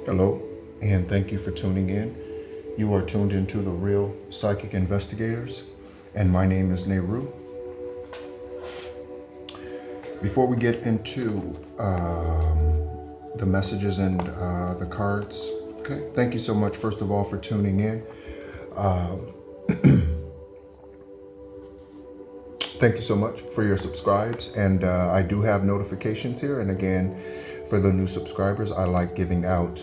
Hello, and thank you for tuning in. You are tuned into the Real Psychic Investigators, and my name is Nehru. Before we get into the messages and the cards, okay, thank you so much, first of all, for tuning in. Thank you so much for your subscribes, and I do have notifications here, and again, for the new subscribers, I like giving out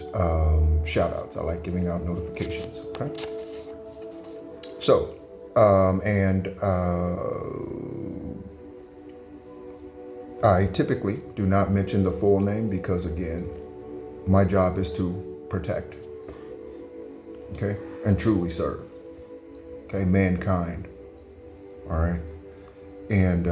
shout outs. I like giving out notifications, okay? So, I typically do not mention the full name because, again, my job is to protect, okay, and truly serve, okay, mankind, all right? And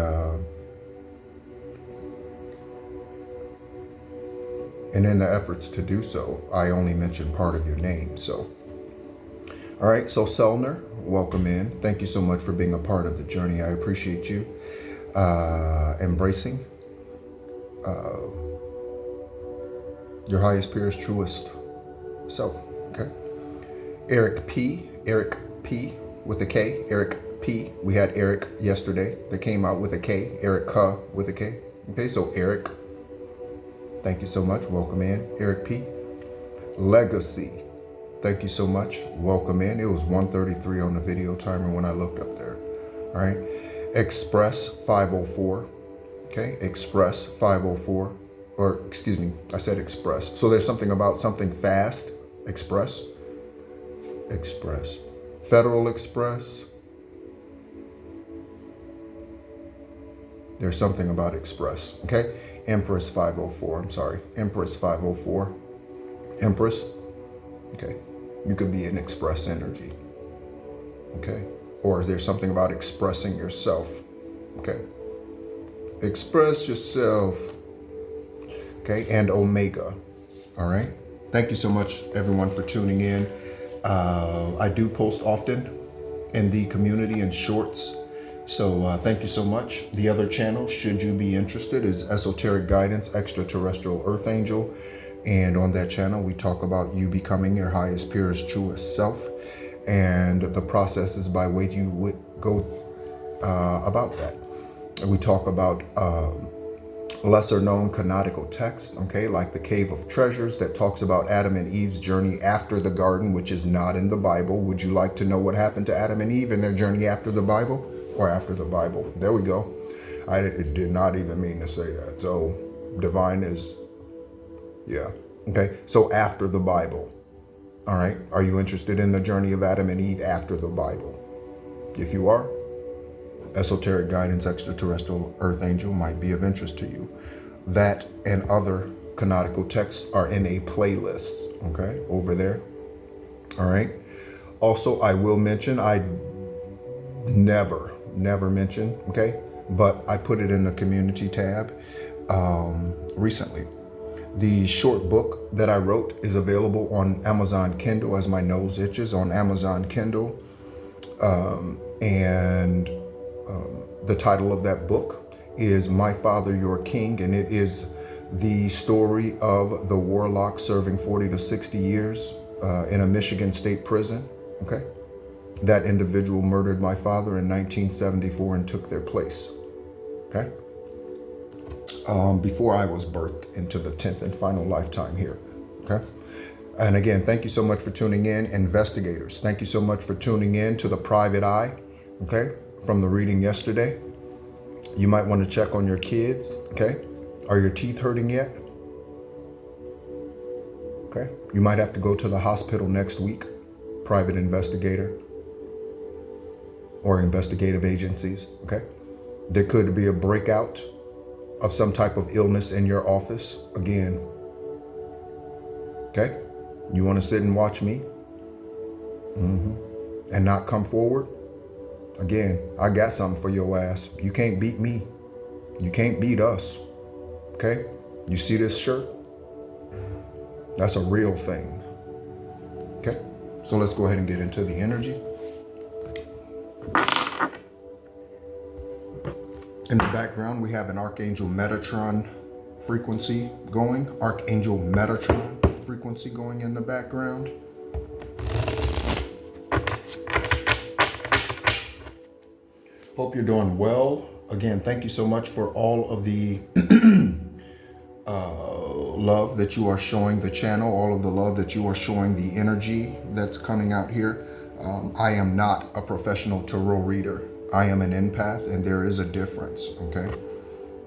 in the efforts to do so, I only mention part of your name. So, all right. So Selner, welcome in. Thank you so much for being a part of the journey. I appreciate you embracing your highest, purest, truest self. Okay. Eric P. With a K. Eric P. We had Eric yesterday that came out with a K. Eric K with a K. Okay. So Eric, thank you so much. Welcome in, Eric P. Legacy. Thank you so much. Welcome in. It was 1:33 on the video timer when I looked up there. All right. Express 504. Okay. Express 504. Or excuse me, I said express. So there's something about something fast. Express. Express. Federal Express. There's something about express. Okay. Empress 504. I'm sorry. Empress 504. Empress. Okay. You could be an express energy. Okay. Or there's something about expressing yourself. Okay. Express yourself. Okay. And Omega. All right. Thank you so much, everyone, for tuning in. I do post often in the community in shorts. So thank you so much. The other channel, should you be interested, is Esoteric Guidance, Extraterrestrial Earth Angel. And on that channel, we talk about you becoming your highest, purest, truest self, and the processes by which you would go about that. And we talk about lesser known canonical texts, okay, like the Cave of Treasures that talks about Adam and Eve's journey after the garden, which is not in the Bible. Would you like to know what happened to Adam and Eve in their journey after the Bible? Or after the Bible? There we go. I did not even mean to say that. So divine is, yeah. Okay, so after the Bible. All right, are you interested in the journey of Adam and Eve after the Bible? If you are, Esoteric Guidance, Extraterrestrial Earth Angel might be of interest to you. That and other canonical texts are in a playlist, okay, over there. All right. Also, I will mention, I never mention, okay, but I put it in the community tab recently. The short book that I wrote is available on Amazon Kindle, as my nose itches, on Amazon Kindle. And the title of that book is My Father, Your King, and it is the story of the warlock serving 40 to 60 years in a Michigan state prison, okay? That individual murdered my father in 1974 and took their place, okay? Before I was birthed into the 10th and final lifetime here, okay? And again, thank you so much for tuning in, investigators. Thank you so much for tuning in to the private eye, okay, from the reading yesterday. You might want to check on your kids, okay? Are your teeth hurting yet? Okay. You might have to go to the hospital next week, private investigator or investigative agencies, okay? There could be a breakout of some type of illness in your office again, okay? You want to sit and watch me and not come forward? Again, I got something for your ass. You can't beat me. You can't beat us, okay? You see this shirt? That's a real thing, okay? So let's go ahead and get into the energy. In the background, we have an Archangel Metatron frequency going. Archangel Metatron frequency going in the background. Hope you're doing well. Again, thank you so much for all of the love that you are showing the channel, all of the love that you are showing, the energy that's coming out here. I am not a professional tarot reader. I am an empath, and there is a difference, okay?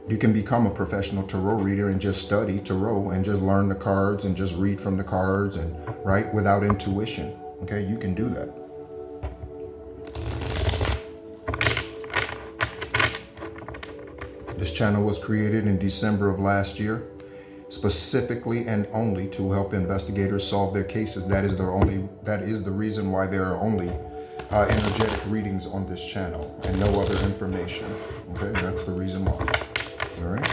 You can become a professional tarot reader and just study tarot and just learn the cards and just read from the cards and right without intuition, okay? You can do that. This channel was created in December of last year, specifically and only to help investigators solve their cases. That is the reason why there are only energetic readings on this channel and no other information. Okay, that's the reason why. All right.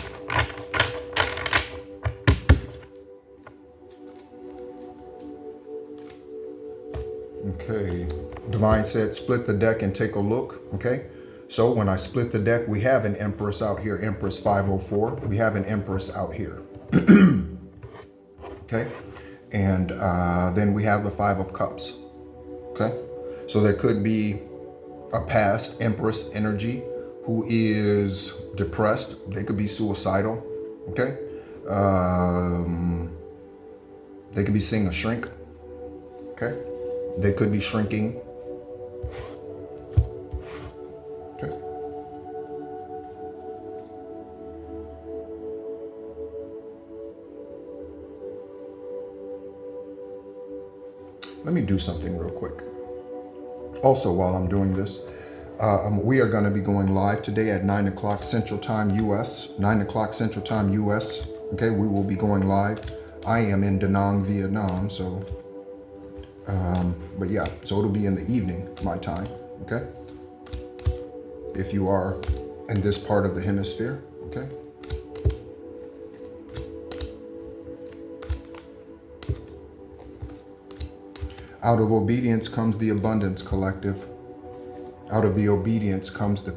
Okay, Divine said split the deck and take a look. Okay, so when I split the deck, we have an Empress out here, Empress 504. We have an Empress out here. Okay, and then we have the Five of Cups. Okay, so there could be a past Empress energy who is depressed. They could be suicidal. Okay, they could be seeing a shrink. Okay, they could be shrinking. Okay. Let me do something real quick. Also, while I'm doing this, we are going to be going live today at 9 o'clock Central Time US. 9 o'clock Central Time US. Okay, we will be going live. I am in Da Nang, Vietnam, so, but yeah, so it'll be in the evening, my time, okay? If you are in this part of the hemisphere, okay? Out of obedience comes the abundance, collective. Out of the obedience comes the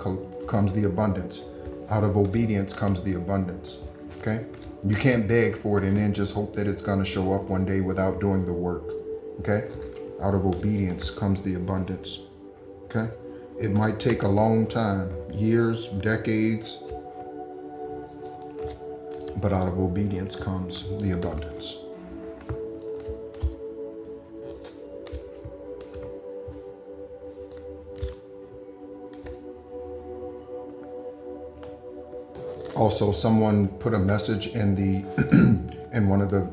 abundance. Out of obedience comes the abundance, okay? You can't beg for it and then just hope that it's gonna show up one day without doing the work, okay? Out of obedience comes the abundance, okay? It might take a long time, years, decades, but out of obedience comes the abundance. Also, someone put a message in the in one of the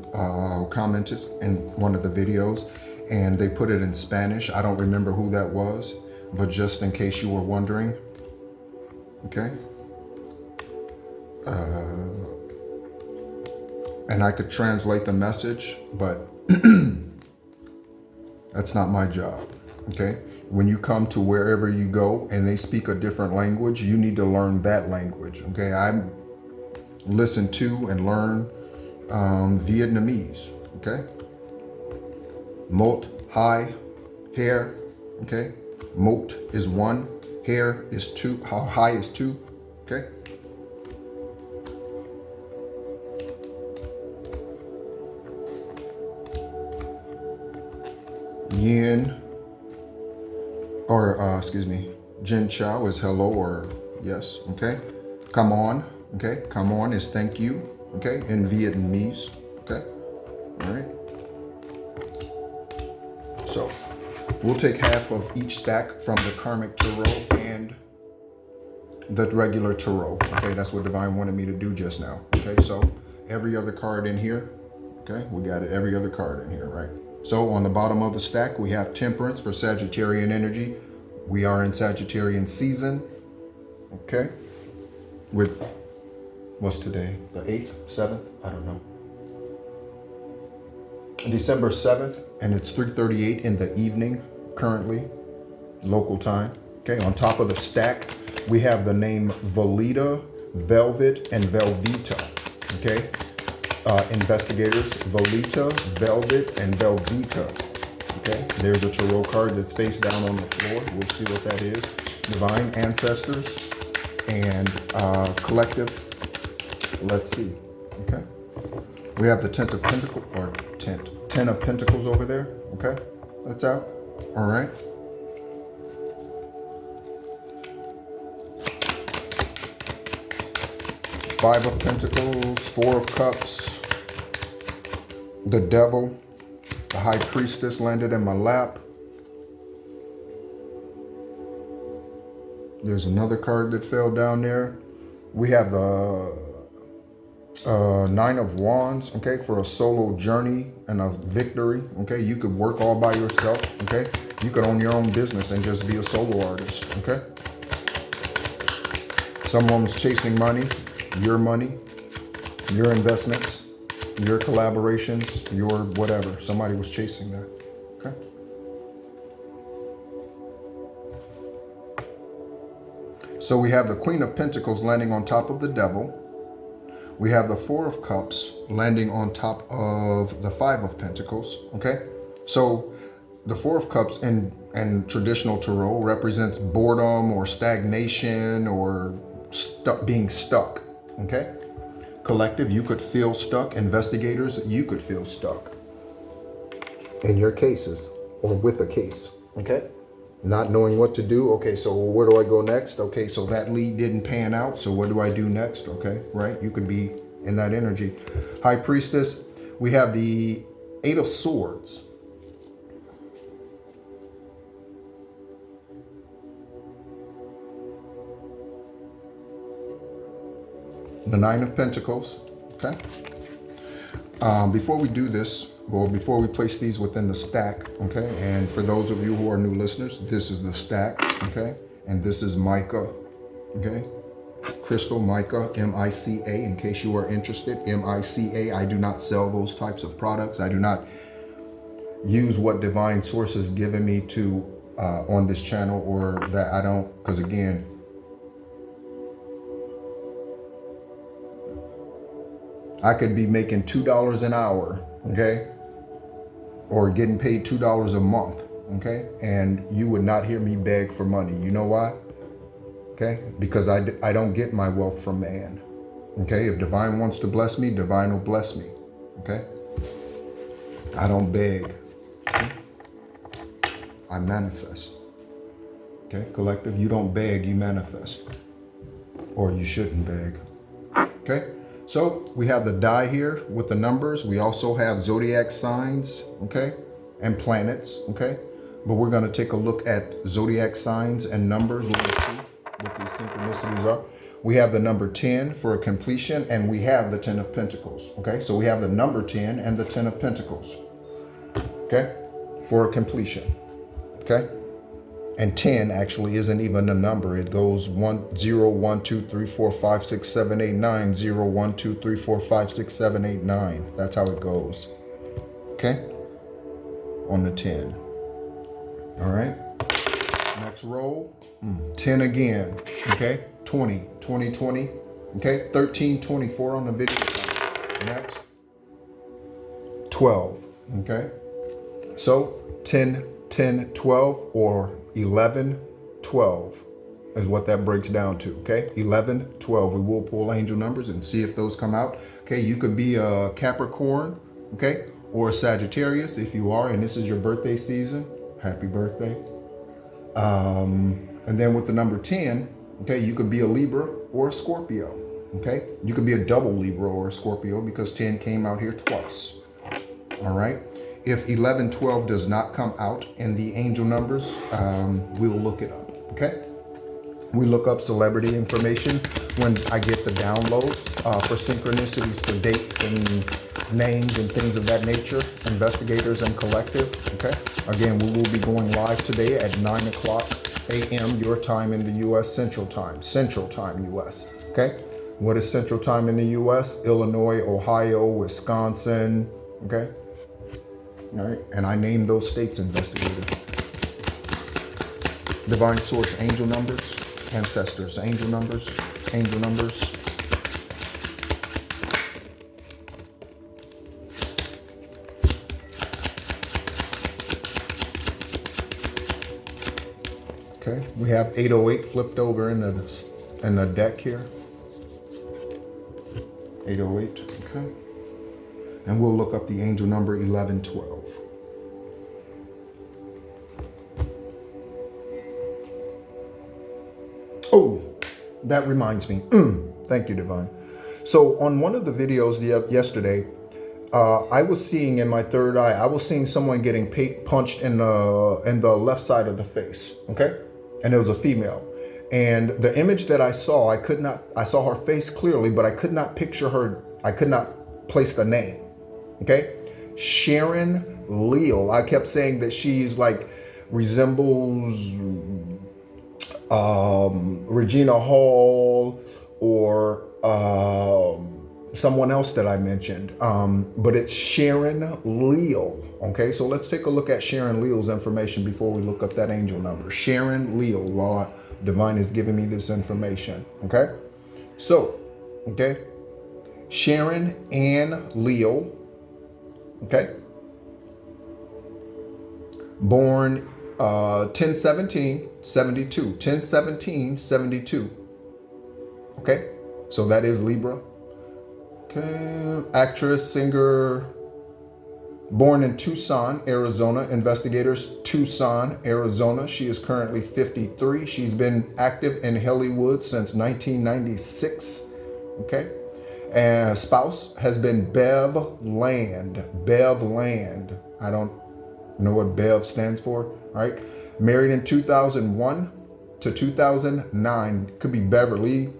comments in one of the videos, and they put it in Spanish. I don't remember who that was, but just in case you were wondering, okay? And I could translate the message, but that's not my job, okay? When you come to wherever you go and they speak a different language, you need to learn that language, okay? I listen to and learn Vietnamese, okay? Mot, hai, hair, okay? Mot is 1, hair is 2, hai is 2, okay? Yin, or excuse me, Jin Chao is hello or yes, okay? Come on, okay? Come on is thank you, okay? In Vietnamese, okay? All right. So we'll take half of each stack from the Karmic Tarot and the regular Tarot, okay? That's what Divine wanted me to do just now, okay? So every other card in here, okay? We got it, every other card in here, right? So on the bottom of the stack, we have Temperance for Sagittarian energy. We are in Sagittarian season, okay? With, what's today? The 8th, 7th? I don't know. December 7th, and it's 3:38 in the evening, currently, local time. Okay, on top of the stack, we have the name Velita, Velvet, and Velvita, okay? Investigators, Velita, Velvet, and Velvita. Okay, there's a tarot card that's face down on the floor. We'll see what that is. Divine ancestors and collective. Let's see. Okay. We have the Ten of Pentacles, or Ten of Pentacles over there. Okay, that's out. All right. Five of Pentacles, Four of Cups, the Devil, the High Priestess landed in my lap. There's another card that fell down there. We have the Nine of Wands, okay, for a solo journey and a victory, okay? You could work all by yourself, okay? You could own your own business and just be a solo artist, okay? Someone's chasing money, your investments, your collaborations, your whatever. Somebody was chasing that, okay? So we have the Queen of Pentacles landing on top of the Devil. We have the Four of Cups landing on top of the Five of Pentacles, okay? So the Four of Cups in traditional tarot represents boredom or stagnation or being stuck, okay? Collective, you could feel stuck. Investigators, you could feel stuck in your cases or with a case, okay? Not knowing what to do. Okay, so where do I go next? Okay, so that lead didn't pan out. So what do I do next? Okay, right? You could be in that energy. High Priestess, we have the Eight of Swords. The Nine of Pentacles, okay? Before we do this, well, before we place these within the stack, okay? And for those of you who are new listeners, this is the stack, okay? And this is mica, okay? Crystal mica, M-I-C-A, in case you are interested, M-I-C-A. I do not sell those types of products. I do not use what divine source has given me to on this channel, or that I don't, because again, I could be making $2 an hour, okay? Or getting paid $2 a month, okay? And you would not hear me beg for money. You know why? Okay? Because I don't get my wealth from man, okay? If divine wants to bless me, divine will bless me, okay? I don't beg. Okay? I manifest, okay? Collective, you don't beg, you manifest. Or you shouldn't beg, okay? So we have the die here with the numbers. We also have zodiac signs, okay, and planets, okay. But we're going to take a look at zodiac signs and numbers. We're going to see what these synchronicities are. We have the number 10 for a completion, and we have the 10 of Pentacles, okay. So we have the number 10 and the 10 of Pentacles, okay, for a completion, okay. And 10 actually isn't even a number. It goes 1, 0, 1, 2, 3, 4, 5, 6, 7, 8, 9, 0, 1, 2, 3, 4, 5, 6, 7, 8, 9. That's how it goes. Okay? On the 10. All right. Next roll. 10 again. Okay? 20, 20, 20. Okay? 13, 24 on the video. Next. 12. Okay? So 10, 10, 12, or 11, 12 is what that breaks down to, okay? 11, 12. We will pull angel numbers and see if those come out. Okay, you could be a Capricorn, okay, or a Sagittarius if you are, and this is your birthday season. Happy birthday. And then with the number 10, okay, you could be a Libra or a Scorpio, okay? You could be a double Libra or a Scorpio because 10 came out here twice, all right? If 11, 12 does not come out in the angel numbers, we'll look it up, okay? We look up celebrity information when I get the download for synchronicities, for dates and names and things of that nature, investigators and collective, okay? Again, we will be going live today at 9 o'clock a.m. your time in the U.S. Central Time U.S., okay? What is Central Time in the U.S.? Illinois, Ohio, Wisconsin, okay? All right, and I named those states, investigator. Divine source, angel numbers, ancestors, angel numbers, angel numbers. Okay, we have 808 flipped over in the deck here. 808, okay. And we'll look up the angel number 1112. Oh, that reminds me. Thank you, Divine. So on one of the videos yesterday, I was seeing in my third eye, I was seeing someone getting punched in the left side of the face, okay? And it was a female. And the image that I saw, I saw her face clearly, but I could not picture her, I could not place the name, okay? Sharon Leal. I kept saying that she's like, resembles Regina Hall or someone else that I mentioned, but it's Sharon Leal. Okay, so let's take a look at Sharon Leal's information before we look up that angel number. Sharon Leal, while Divine is giving me this information. Okay, so, okay, Sharon Ann Leal, okay, born 10/17/72, 10/17/72. Okay, so that is Libra. Okay, actress, singer, born in Tucson, Arizona. Investigators, Tucson, Arizona. She is currently 53. She's been active in Hollywood since 1996. Okay, and spouse has been Bev Land. Bev Land. I don't know what Bev stands for. All right, married in 2001 to 2009. Could be Beverly.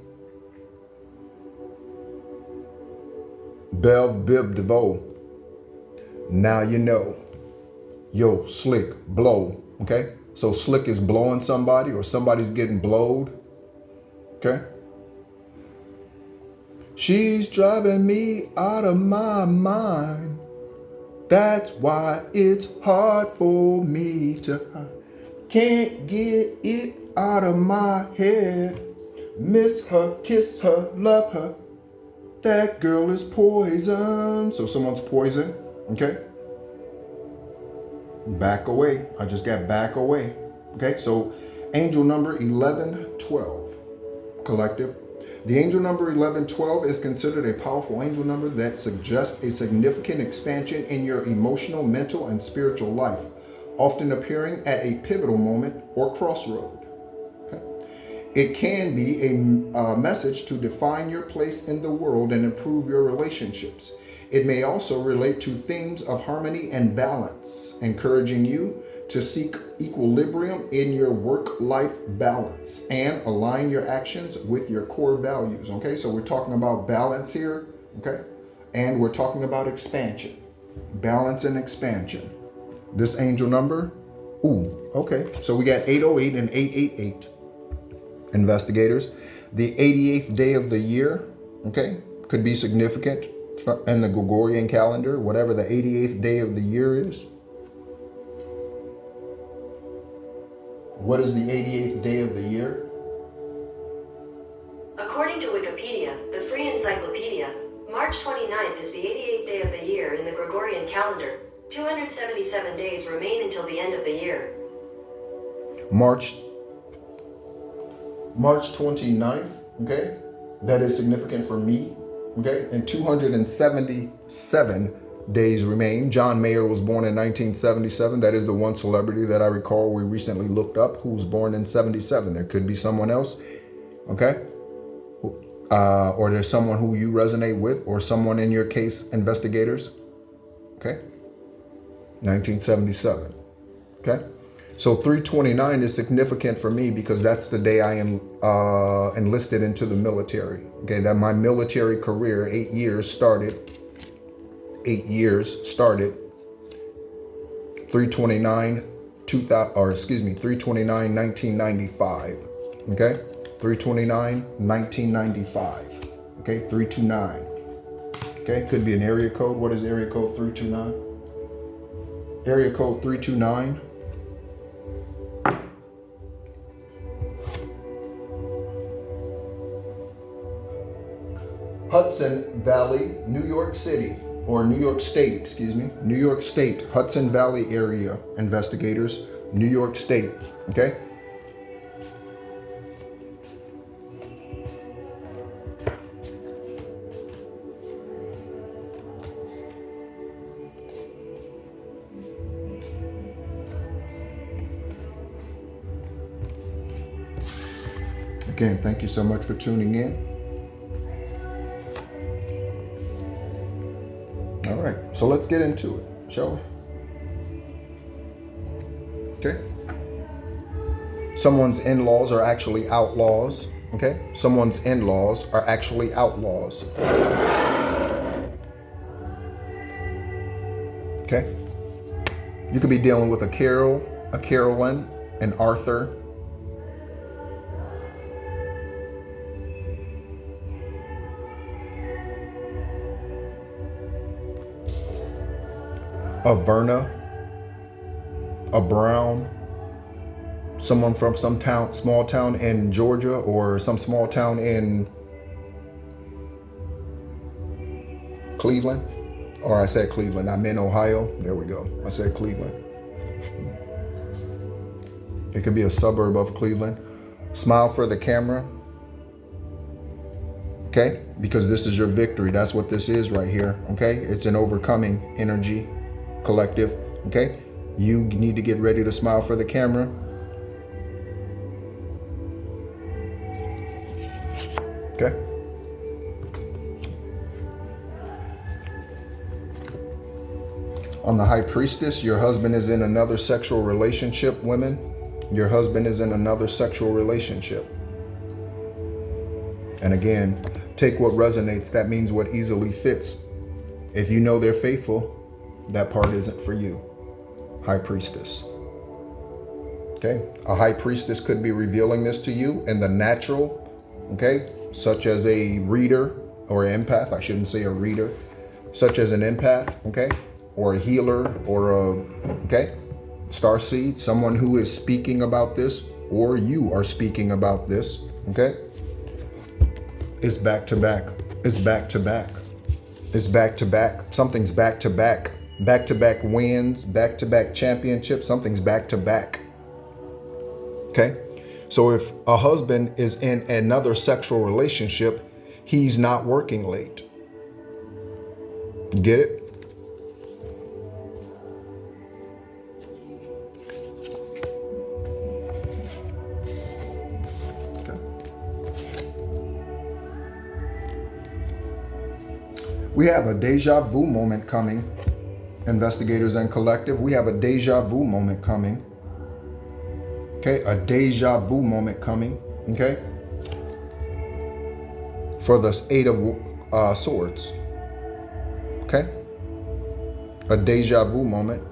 Bev Bib DeVoe. Now you know. Yo, Slick, blow. Okay? So Slick is blowing somebody or somebody's getting blowed. Okay? She's driving me out of my mind. That's why it's hard for me to can't get it out of my head. Miss her, kiss her, love her. That girl is poison. So someone's poison, okay? Back away. I just got back away. Okay, so angel number 1112, collective. The angel number 1112 is considered a powerful angel number that suggests a significant expansion in your emotional, mental, and spiritual life, often appearing at a pivotal moment or crossroad. It can be a message to define your place in the world and improve your relationships. It may also relate to themes of harmony and balance, encouraging you to seek equilibrium in your work-life balance and align your actions with your core values. Okay, so we're talking about balance here, okay? And we're talking about expansion, balance and expansion. This angel number, okay. So we got 808 and 888. Investigators, the 88th day of the year, okay, could be significant in the Gregorian calendar, whatever the 88th day of the year is. What is the 88th day of the year? According to Wikipedia, the free encyclopedia, March 29th is the 88th day of the year in the Gregorian calendar. 277 days remain until the end of the year. March 29th, okay? That is significant for me, okay? And 277 days remain. John Mayer was born in 1977. That is the one celebrity that I recall we recently looked up who was born in 77. There could be someone else, okay? Or there's someone who you resonate with, or someone in your case, investigators, okay? 1977, okay? So 329 is significant for me because that's the day I am enlisted into the military. Okay, that my military career, 8 years started. 329 1995. Okay, 329 1995. Okay, 329. Okay, could be an area code. What is area code 329? Area code 329. Hudson Valley, New York City, or New York State, excuse me. New York State, Hudson Valley area investigators, New York State, okay? Again, thank you so much for tuning in. All right, so let's get into it, shall we? Okay. Someone's in-laws are actually outlaws. Okay. Someone's in-laws are actually outlaws. Okay. You could be dealing with a Carol, a Carolyn, an Arthur. A Verna, a Brown, someone from some town, small town in Georgia, or some small town in Cleveland. Or I said Cleveland, I meant Ohio. There we go. I said Cleveland. It could be a suburb of Cleveland. Smile for the camera. Okay? Because this is your victory. That's what this is right here. Okay? It's an overcoming energy collective. Okay? You need to get ready to smile for the camera. Okay? On the High Priestess, your husband is in another sexual relationship, women. Your husband is in another sexual relationship. And again, take what resonates. That means what easily fits. If you know they're faithful, that part isn't for you. High Priestess. Okay? A High Priestess could be revealing this to you in the natural, okay? Such as a reader or an empath. I shouldn't say a reader. Such as an empath, okay? Or a healer, or a, okay? Starseed, someone who is speaking about this, or you are speaking about this, okay? It's back to back. It's back to back. It's back to back. Something's back to back. Back to back wins, back to back championships. Something's back to back. Okay? So if a husband is in another sexual relationship, he's not working late. Get it? We have a deja vu moment coming, investigators and collective. We have a deja vu moment coming. Okay, a deja vu moment coming. Okay, for the Eight of Swords. Okay, a deja vu moment.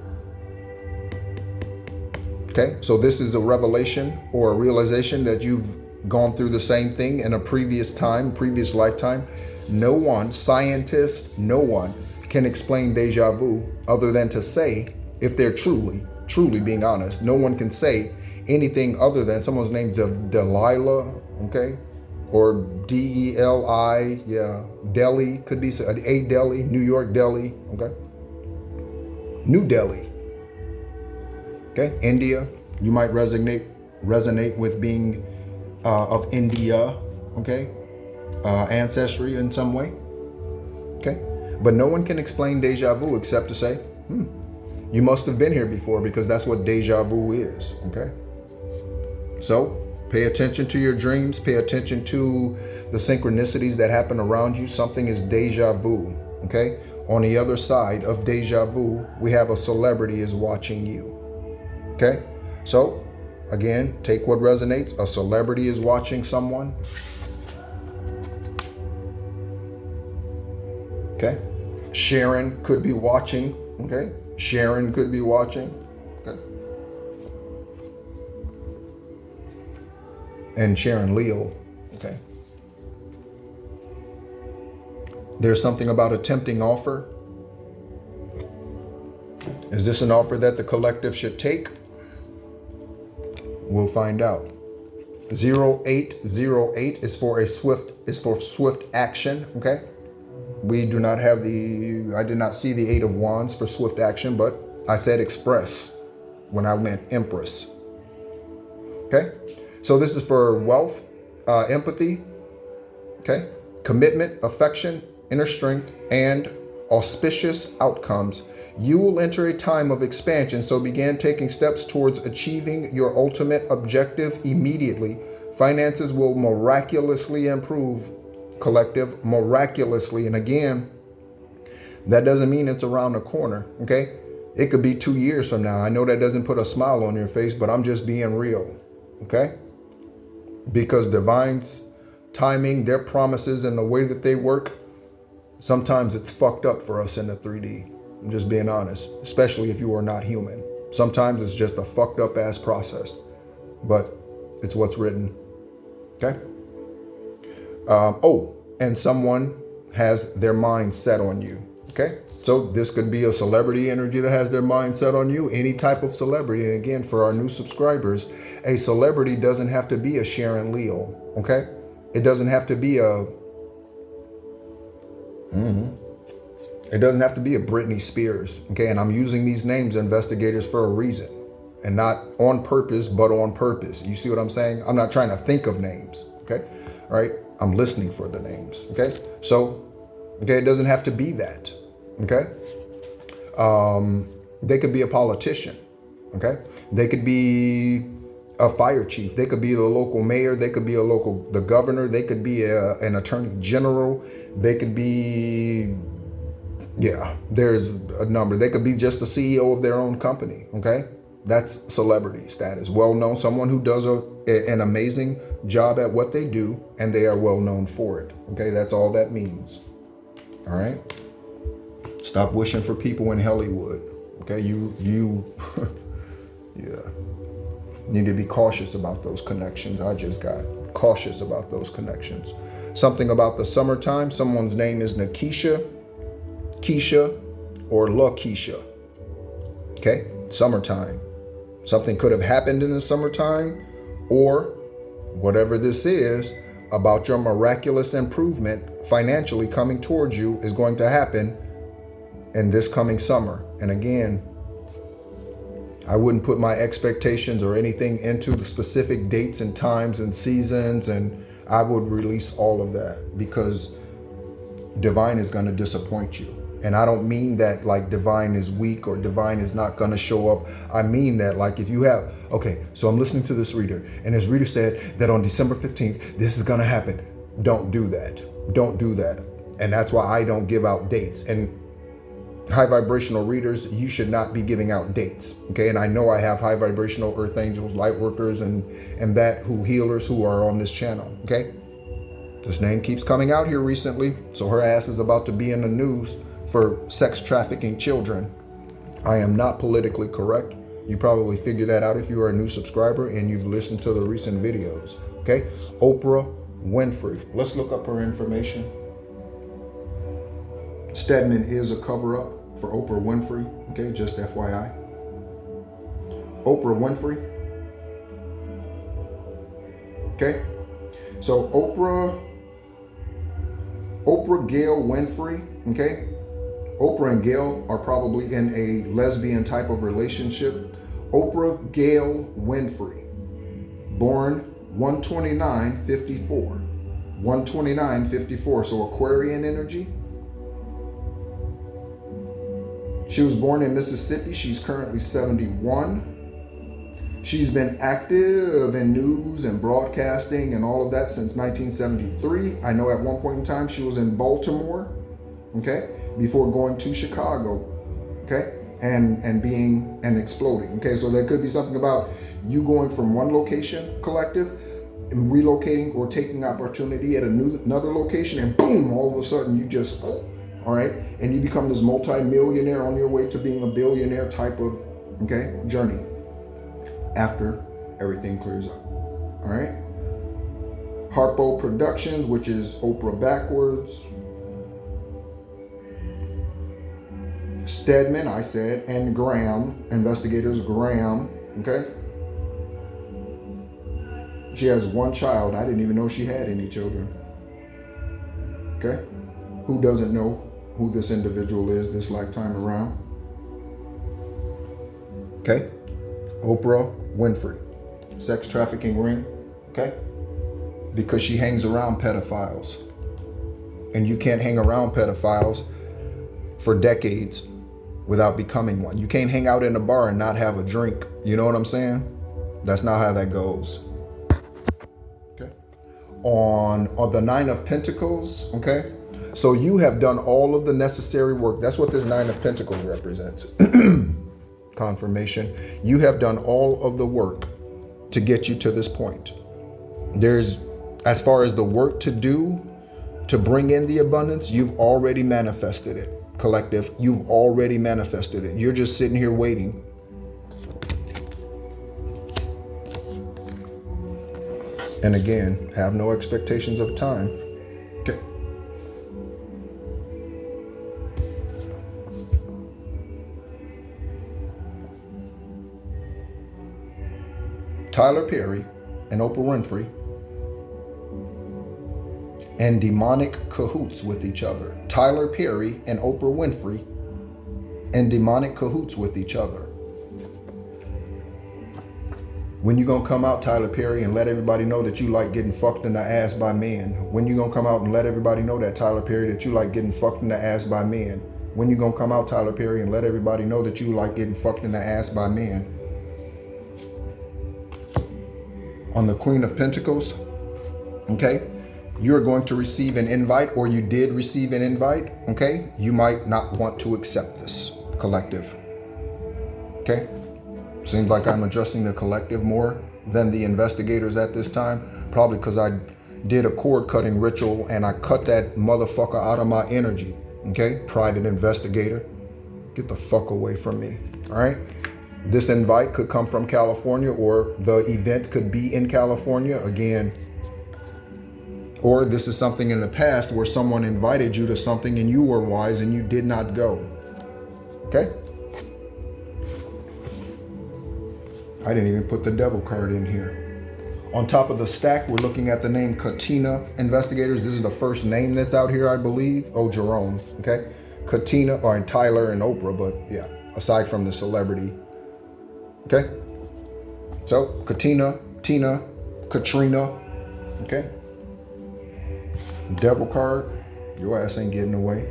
Okay, so this is a revelation or a realization that you've gone through the same thing in a previous time, previous lifetime. No one, scientist, no one can explain deja vu other than to say, if they're truly being honest, no one can say anything other than someone's name's Delilah, okay? Or D-E-L-I, yeah, Delhi, could be a Delhi, New York Delhi, okay? New Delhi, okay? India, you might resonate with being of India, okay? Ancestry in some way, okay? But no one can explain deja vu except to say, you must have been here before, because that's what deja vu is, okay? So pay attention to your dreams, pay attention to the synchronicities that happen around you. Something is deja vu, okay? On the other side of deja vu, we have a celebrity is watching you, okay? So again, take what resonates. A celebrity is watching someone. Okay, Sharon could be watching. Okay, Sharon could be watching. Okay, and Sharon Leo. Okay, there's something about a tempting offer. Is this an offer that the collective should take? We'll find out. 0808 is for swift action. Okay. We do not have I did not see the Eight of Wands for swift action, but I said express when I meant Empress. Okay, so this is for wealth, empathy, okay, commitment, affection, inner strength, and auspicious outcomes. You will enter a time of expansion, so begin taking steps towards achieving your ultimate objective immediately. Finances will miraculously improve, collective, miraculously. And again, that doesn't mean it's around the corner, okay? It could be 2 years from now. I know that doesn't put a smile on your face, but I'm just being real, okay? Because divine's timing, their promises, and the way that they work, sometimes it's fucked up for us in the 3D. I'm just being honest, especially if you are not human. Sometimes it's just a fucked up ass process, but it's what's written, okay? And someone has their mind set on you, okay? So this could be a celebrity energy that has their mind set on you, any type of celebrity. And again, for our new subscribers, a celebrity doesn't have to be a Sharon Leo, okay? It doesn't have to be a, it doesn't have to be a Britney Spears, okay? And I'm using these names, investigators, for a reason. And not on purpose, but on purpose. You see what I'm saying? I'm not trying to think of names, okay? All right? I'm listening for the names, okay? So, okay, it doesn't have to be that, okay? They could be a politician, okay? They could be a fire chief. They could be the local mayor. They could be the governor. They could be an attorney general. They could be, yeah, there's a number. They could be just the CEO of their own company, okay? That's celebrity status. Well known, someone who does an amazing job at what they do, and they are well known for it, okay? That's all that means, all right? Stop wishing for people in Hollywood, okay? You yeah, need to be cautious about those connections. I just got cautious about those connections. Something about the summertime. Someone's name is Nakisha, Keisha, or LaKeisha, okay? Summertime. Something could have happened in the summertime, or whatever this is about your miraculous improvement financially coming towards you is going to happen in this coming summer. And again, I wouldn't put my expectations or anything into the specific dates and times and seasons, and I would release all of that, because divine is going to disappoint you. And I don't mean that like divine is weak or divine is not going to show up. I mean that like if you have, okay, so I'm listening to this reader, and this reader said that on December 15th, this is going to happen. Don't do that. Don't do that. And that's why I don't give out dates. And high vibrational readers, you should not be giving out dates, okay? And I know I have high vibrational earth angels, light workers, and that who healers who are on this channel, okay? This name keeps coming out here recently, so her ass is about to be in the news for sex trafficking children. I am not politically correct. You probably figured that out if you are a new subscriber and you've listened to the recent videos, okay? Oprah Winfrey. Let's look up her information. Stedman is a cover-up for Oprah Winfrey, okay? Just FYI. Oprah Winfrey. Okay? So Oprah Gail Winfrey, okay? Oprah and Gail are probably in a lesbian type of relationship. Oprah Gail Winfrey, born 129-54. 129-54, so Aquarian energy. She was born in Mississippi. She's currently 71. She's been active in news and broadcasting and all of that since 1973. I know at one point in time she was in Baltimore, okay, before going to Chicago, okay, and being and exploding, okay. So there could be something about you going from one location, collective, and relocating or taking opportunity at another location, and boom, all of a sudden you just, all right, and you become this multi-millionaire on your way to being a billionaire type of, okay, journey after everything clears up, all right. Harpo Productions, which is Oprah backwards. Stedman, I said, and Graham, investigators Graham, okay. She has one child. I didn't even know she had any children, okay. Who doesn't know who this individual is this lifetime around? Okay. Oprah Winfrey, sex trafficking ring, okay? Because she hangs around pedophiles. And you can't hang around pedophiles for decades without becoming one. You can't hang out in a bar and not have a drink. You know what I'm saying? That's not how that goes. on the Nine of Pentacles, okay? So you have done all of the necessary work. That's what this Nine of Pentacles represents. Confirmation. You have done all of the work to get you to this point. There's, as far as the work to do to bring in the abundance, you've already manifested it. Collective, you've already manifested it. You're just sitting here waiting. And again, have no expectations of time. Okay. Tyler Perry and Oprah Winfrey and demonic cahoots with each other. Tyler Perry and Oprah Winfrey and demonic cahoots with each other. When you gonna come out, Tyler Perry, and let everybody know that you like getting fucked in the ass by men? When you gonna come out and let everybody know that, Tyler Perry, that you like getting fucked in the ass by men? When you gonna come out, Tyler Perry, and let everybody know that you like getting fucked in the ass by men? On the Queen of Pentacles, okay? You're going to receive an invite, or you did receive an invite, okay? You might not want to accept this, collective, okay? Seems like I'm addressing the collective more than the investigators at this time, probably because I did a cord cutting ritual and I cut that motherfucker out of my energy, okay? Private investigator, get the fuck away from me, all right? This invite could come from California, or the event could be in California, again. Or this is something in the past where someone invited you to something and you were wise and you did not go. Okay? I didn't even put the devil card in here. On top of the stack, we're looking at the name Katina Investigators. This is the first name that's out here, I believe. Oh, Jerome. Okay? Katina, or Tyler and Oprah, but yeah, aside from the celebrity. Okay? So, Katina, Tina, Katrina. Okay? Devil card, your ass ain't getting away.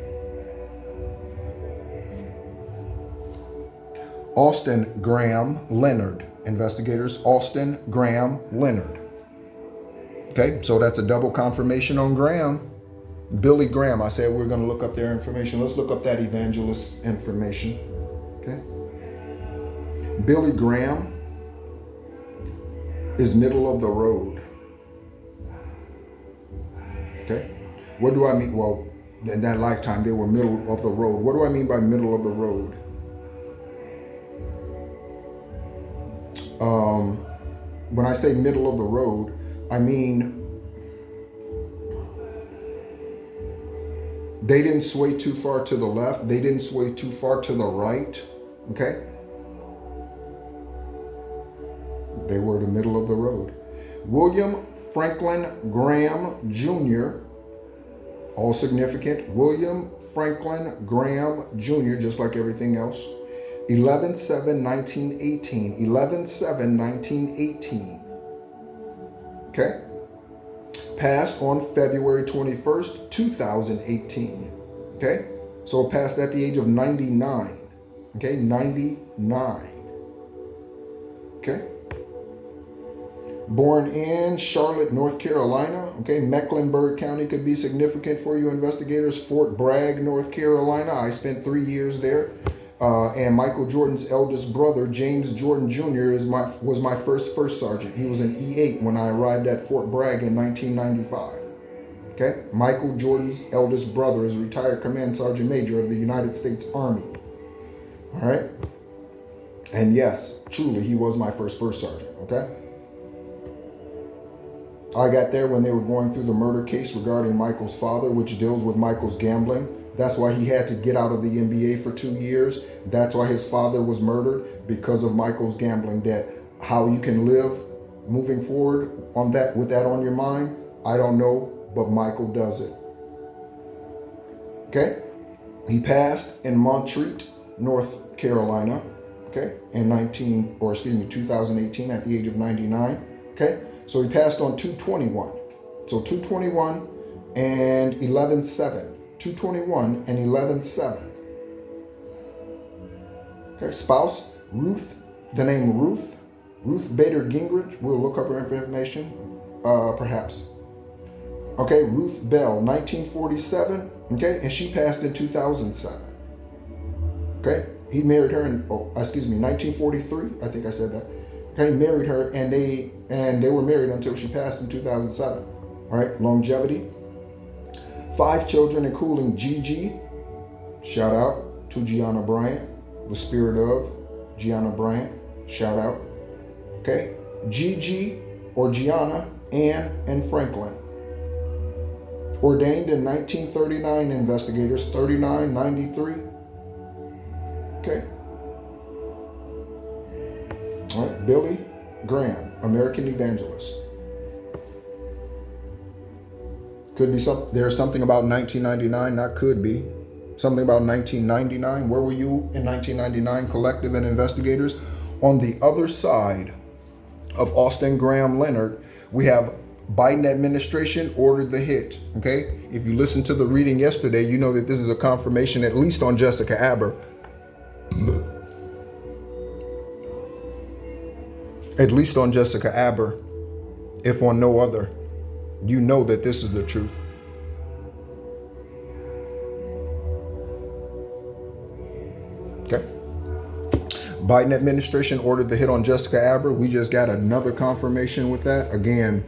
Austin Graham Leonard Investigators, Austin Graham Leonard. Okay, so that's a double confirmation on Graham. Billy Graham, I said we're going to look up their information. Let's look up that evangelist information. Okay. Billy Graham is middle of the road. Okay. What do I mean? Well, in that lifetime, they were middle of the road. What do I mean by middle of the road? When I say middle of the road, I mean they didn't sway too far to the left. They didn't sway too far to the right. Okay. They were the middle of the road. William Franklin Graham Jr., all significant. William Franklin Graham Jr., just like everything else. 11/7/1918. 11/7/1918. Okay? Passed on February 21st, 2018. Okay? So passed at the age of 99. Okay? 99. Okay? Born in Charlotte, North Carolina. Okay, Mecklenburg County could be significant for you investigators. Fort Bragg, North Carolina. I spent 3 years there. And Michael Jordan's eldest brother, James Jordan Jr., was my first sergeant. He was an E8 when I arrived at Fort Bragg in 1995. Okay, Michael Jordan's eldest brother is retired Command Sergeant Major of the United States Army. All right, and yes, truly, he was my first sergeant. Okay. I got there when they were going through the murder case regarding Michael's father, which deals with Michael's gambling. That's why he had to get out of the NBA for 2 years. That's why his father was murdered, because of Michael's gambling debt. How you can live moving forward on that, with that on your mind, I don't know, but Michael does it. Okay? He passed in Montreat, North Carolina, okay, in 2018 at the age of 99, okay? So he passed on 2/21. So 2/21 and 11/7. 2/21 and 11/7. Okay, spouse, Ruth, the name Ruth Bader Gingrich. We'll look up her information, perhaps. Okay, Ruth Bell, 1947. Okay, and she passed in 2007. Okay, he married her in, 1943. I think I said that. Okay, married her, and they were married until she passed in 2007. All right, longevity. 5 children, including Gigi. Shout out to Gianna Bryant, the spirit of Gianna Bryant. Shout out. Okay, Gigi or Gianna, Ann, and Franklin. Ordained in 1939, investigators, 3993. Okay. All right, Billy Graham, American evangelist. Could be there's something about 1999, not could be. Something about 1999. Where were you in 1999, collective and investigators? On the other side of Austin Graham Leonard, we have Biden administration ordered the hit. Okay, if you listened to the reading yesterday, you know that this is a confirmation, at least on Jessica Aber. At least on Jessica Aber, if on no other, you know that this is the truth. Okay. Biden administration ordered the hit on Jessica Aber. We just got another confirmation with that. Again,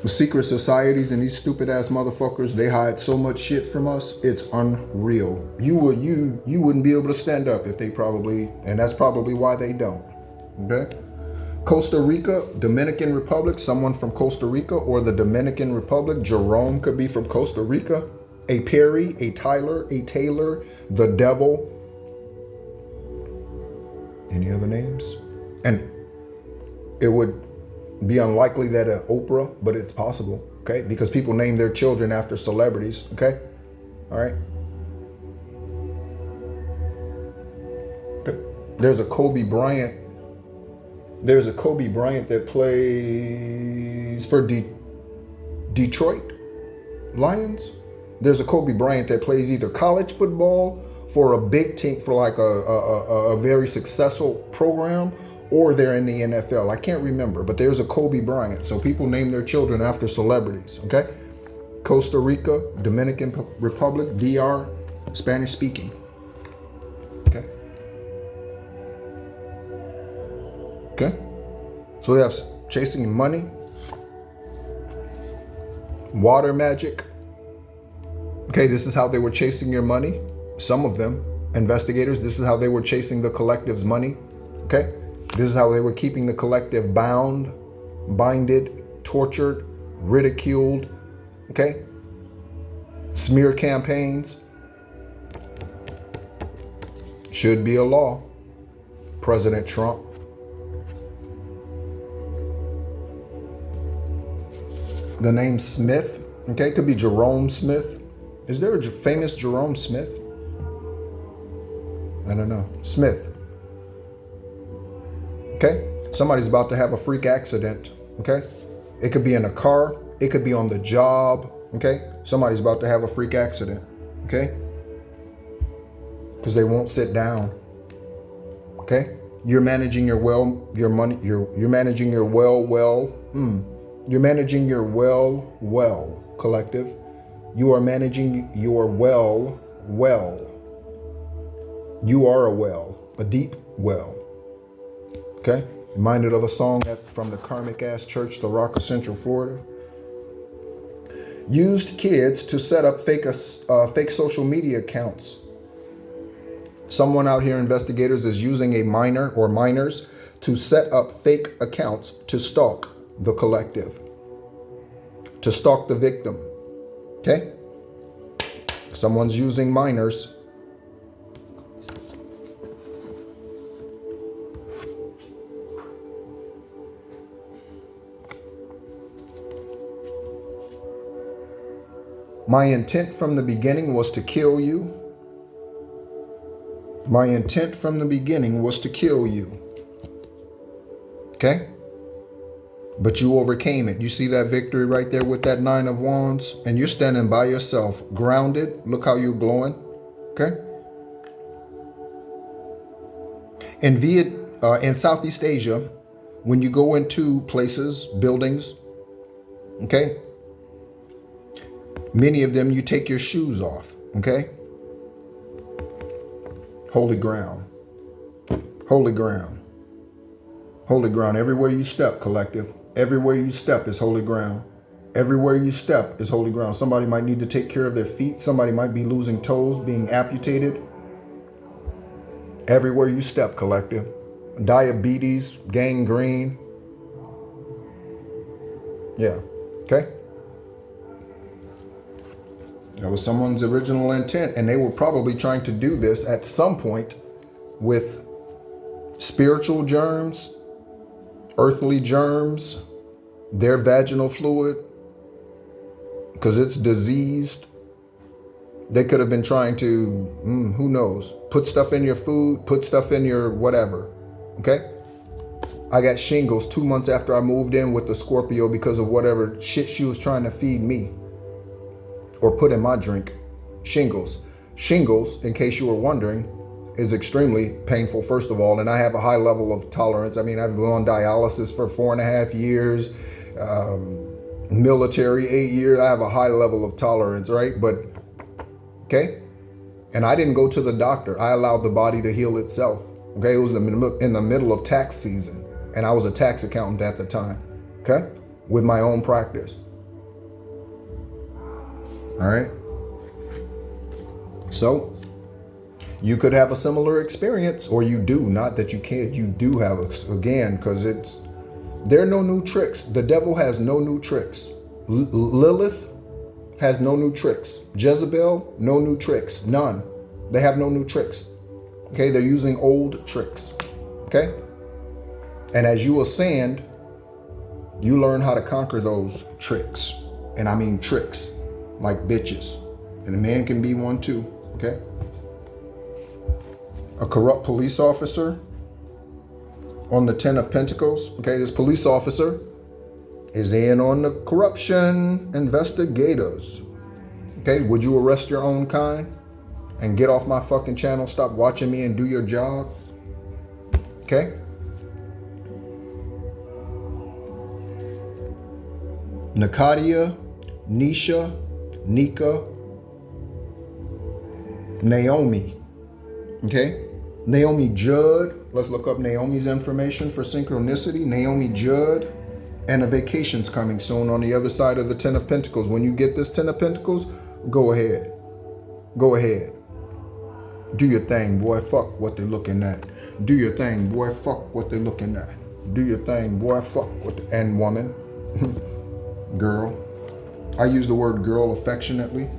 the secret societies and these stupid ass motherfuckers, they hide so much shit from us. It's unreal. You wouldn't be able to stand up if they probably, and that's probably why they don't. Okay. Costa Rica, Dominican Republic, someone from Costa Rica or the Dominican Republic. Jerome could be from Costa Rica. A Perry, a Tyler, a Taylor, the devil. Any other names? And it would be unlikely that an Oprah, but it's possible, okay? Because people name their children after celebrities, okay? All right. There's a Kobe Bryant. There's a Kobe Bryant that plays for Detroit Lions. There's a Kobe Bryant that plays either college football for a big team, for like a very successful program, or they're in the NFL. I can't remember, but there's a Kobe Bryant. So people name their children after celebrities, okay? Costa Rica, Dominican Republic, DR, Spanish speaking. Okay. Okay. So we have chasing money, water magic. Okay, this is how they were chasing your money. Some of them, investigators, this is how they were chasing the collective's money. Okay. This is how they were keeping the collective bound, binded, tortured, ridiculed. Okay. Smear campaigns. Should be a law. President Trump. The name Smith, okay, could be Jerome Smith. Is there a famous Jerome Smith? I don't know. Smith. Okay, somebody's about to have a freak accident. Okay, it could be in a car. It could be on the job. Okay, somebody's about to have a freak accident. Okay, because they won't sit down. Okay, you're managing your money. You're managing your You're managing your well, collective. You are managing your well. You are a deep well. Okay? Reminded of a song from the karmic ass church, the Rock of Central Florida. Used kids to set up fake social media accounts. Someone out here, investigators, is using a minor or minors to set up fake accounts to stalk the collective, to stalk the victim. Okay? Someone's using minors. My intent from the beginning was to kill you. My intent from the beginning was to kill you. Okay? But you overcame it. You see that victory right there with that 9 of Wands? And you're standing by yourself, grounded. Look how you're glowing. Okay? In Southeast Asia, when you go into places, buildings, Okay? Many of them, you take your shoes off. Okay? Holy ground. Holy ground. Holy ground. Everywhere you step, collective. Everywhere you step is holy ground. Everywhere you step is holy ground. Somebody might need to take care of their feet. Somebody might be losing toes, being amputated. Everywhere you step, collective. Diabetes, gangrene. Yeah. Okay? That was someone's original intent, and they were probably trying to do this at some point with spiritual germs, earthly germs, their vaginal fluid, because it's diseased. They could have been trying to, who knows, put stuff in your food, put stuff in your whatever. Okay? I got shingles 2 months after I moved in with the Scorpio because of whatever shit she was trying to feed me or put in my drink. Shingles. Shingles, in case you were wondering, is extremely painful, first of all, and I have a high level of tolerance. I mean, I've been on dialysis for 4.5 years, military 8 years. I have a high level of tolerance, right? But, okay? And I didn't go to the doctor. I allowed the body to heal itself. Okay? It was in the middle of tax season, and I was a tax accountant at the time, okay? With my own practice. All right? So, you could have a similar experience, or you do. Not that you can't. You do have, again, because there are no new tricks. The devil has no new tricks. Lilith has no new tricks. Jezebel, no new tricks. None. They have no new tricks. Okay? They're using old tricks. Okay? And as you ascend, you learn how to conquer those tricks. And I mean tricks. Like bitches. And a man can be one too. Okay? A corrupt police officer on the 10 of Pentacles. Okay, this police officer is in on the corruption investigators. Okay, would you arrest your own kind and get off my fucking channel? Stop watching me and do your job. Okay? Nakadia, Nisha, Nika, Naomi. Okay? Naomi Judd. Let's look up Naomi's information for synchronicity. Naomi Judd. And a vacation's coming soon on the other side of the 10 of Pentacles. When you get this 10 of Pentacles, go ahead. Go ahead. Do your thing, boy. Fuck what they're looking at. Do your thing, boy. Fuck what they're looking at. Do your thing, boy. Fuck what and woman. Girl. I use the word girl affectionately.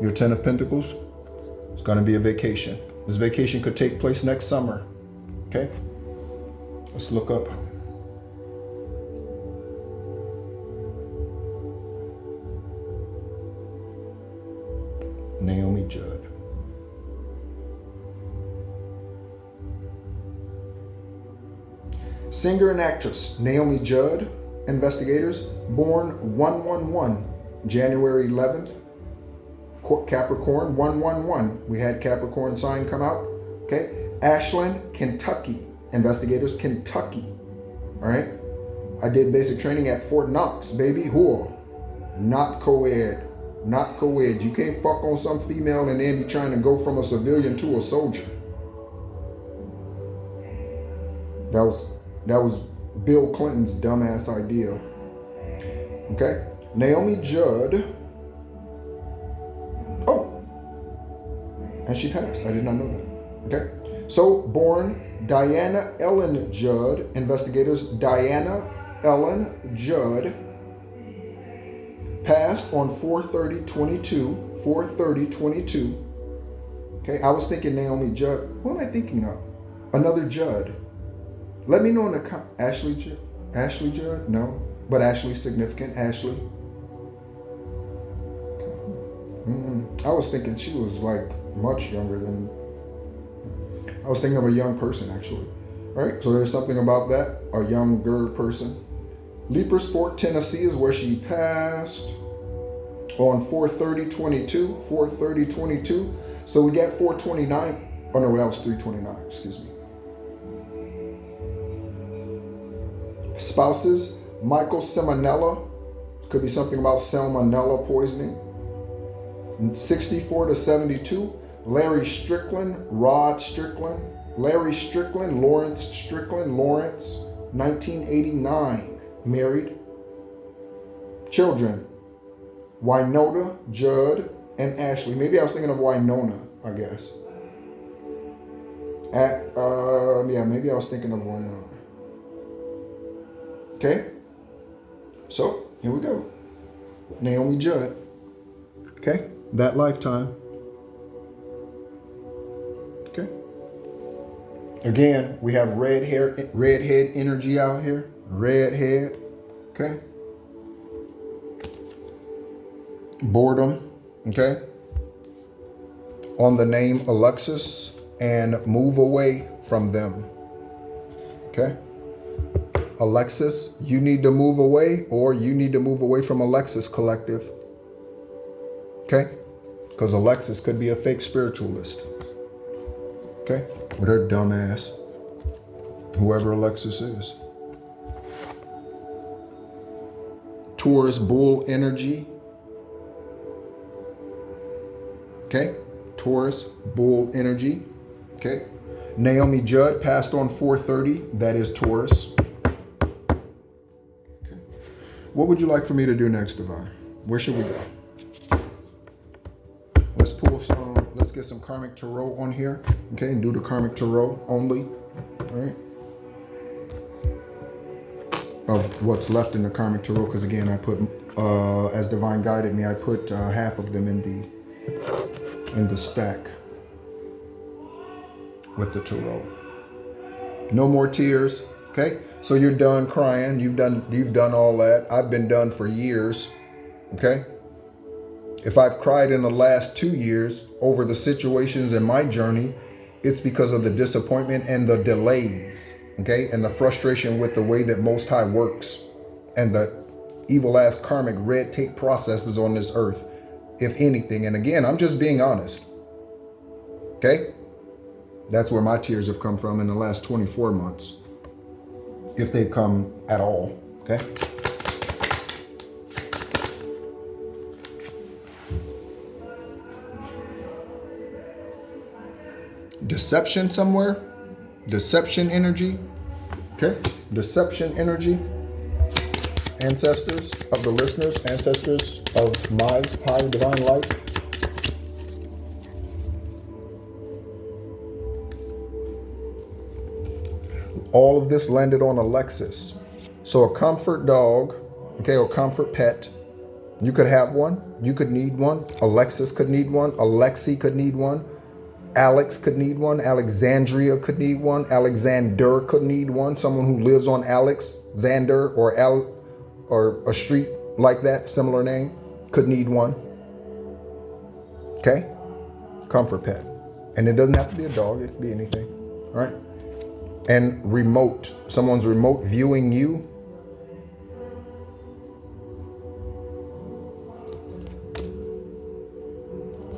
Your 10 of Pentacles, it's going to be a vacation. This vacation could take place next summer. Okay? Let's look up. Naomi Judd. Singer and actress Naomi Judd, investigators, born 111, January 11th. Capricorn 111. We had Capricorn sign come out. Okay. Ashland, Kentucky. Investigators, Kentucky. All right. I did basic training at Fort Knox, baby. Whoa. Not co-ed. Not co-ed. You can't fuck on some female and then be trying to go from a civilian to a soldier. That was Bill Clinton's dumbass idea. Okay. Naomi Judd. And she passed. I did not know that. Okay. So, born Diana Ellen Judd. Investigators, Diana Ellen Judd. Passed on 4/30/22. 4/30/22. Okay. I was thinking Naomi Judd. What am I thinking of? Another Judd. Let me know in the Ashley Judd. Ashley Judd? No. But Ashley's significant. Ashley. I was thinking she was like much younger than, I was thinking of a young person actually. All right, so there's something about that, a younger person. Leapers Fort, Tennessee is where she passed on 4/30/22, 4/30/22. So we got 4/29, oh no, that was 3/29, excuse me. Spouses, Michael Salmonella. Could be something about salmonella poisoning. 64 to 72, Larry Strickland, Rod Strickland, Larry Strickland, Lawrence Strickland, Lawrence, 1989, married. Children, Winona, Judd, and Ashley. Maybe I was thinking of Winona, I guess. Maybe I was thinking of Winona. Okay, so here we go. Naomi Judd. Okay, that lifetime. Okay. Again, we have redhead energy out here. Redhead. Okay. Boredom. Okay. On the name Alexis, and move away from them. Okay. Alexis, you need to move away, or you need to move away from Alexis Collective. Okay? Because Alexis could be a fake spiritualist. Okay? With her dumb ass. Whoever Alexis is. Taurus bull energy. Okay? Taurus bull energy. Okay? Naomi Judd passed on 4:30. That is Taurus. Okay. What would you like for me to do next, Divine? Where should we go? Let's pull some, let's get some karmic tarot on here. Okay, and do the karmic tarot only. All right. Of what's left in the karmic tarot, because again, I put, as Divine guided me, I put half of them in the stack with the tarot. No more tears. Okay, so you're done crying. You've done all that. I've been done for years. Okay. If I've cried in the last 2 years over the situations in my journey, it's because of the disappointment and the delays. Okay, and the frustration with the way that Most High works and the evil ass karmic red tape processes on this earth, if anything. And again, I'm just being honest. Okay. That's where my tears have come from in the last 24 months. If they come at all, okay? Deception somewhere. Deception energy. Okay? Deception energy. Ancestors of the listeners. Ancestors of my high divine light. All of this landed on Alexis. So a comfort dog, okay, or comfort pet. You could have one. You could need one. Alexis could need one. Alexi could need one. Alex could need one. Alexandria could need one. Alexander could need one. Someone who lives on Alexander or a street like that, similar name, could need one. Okay? Comfort pet. And it doesn't have to be a dog. It could be anything. All right? And remote. Someone's remote viewing you.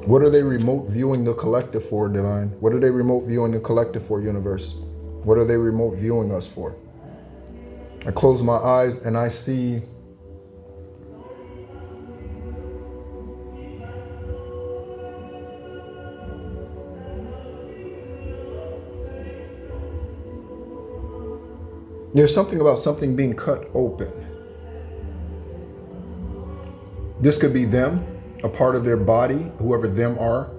What are they remote viewing the collective for, Divine? What are they remote viewing the collective for, universe? What are they remote viewing us for? I close my eyes and I see there's something about something being cut open. This could be them, a part of their body, whoever them are.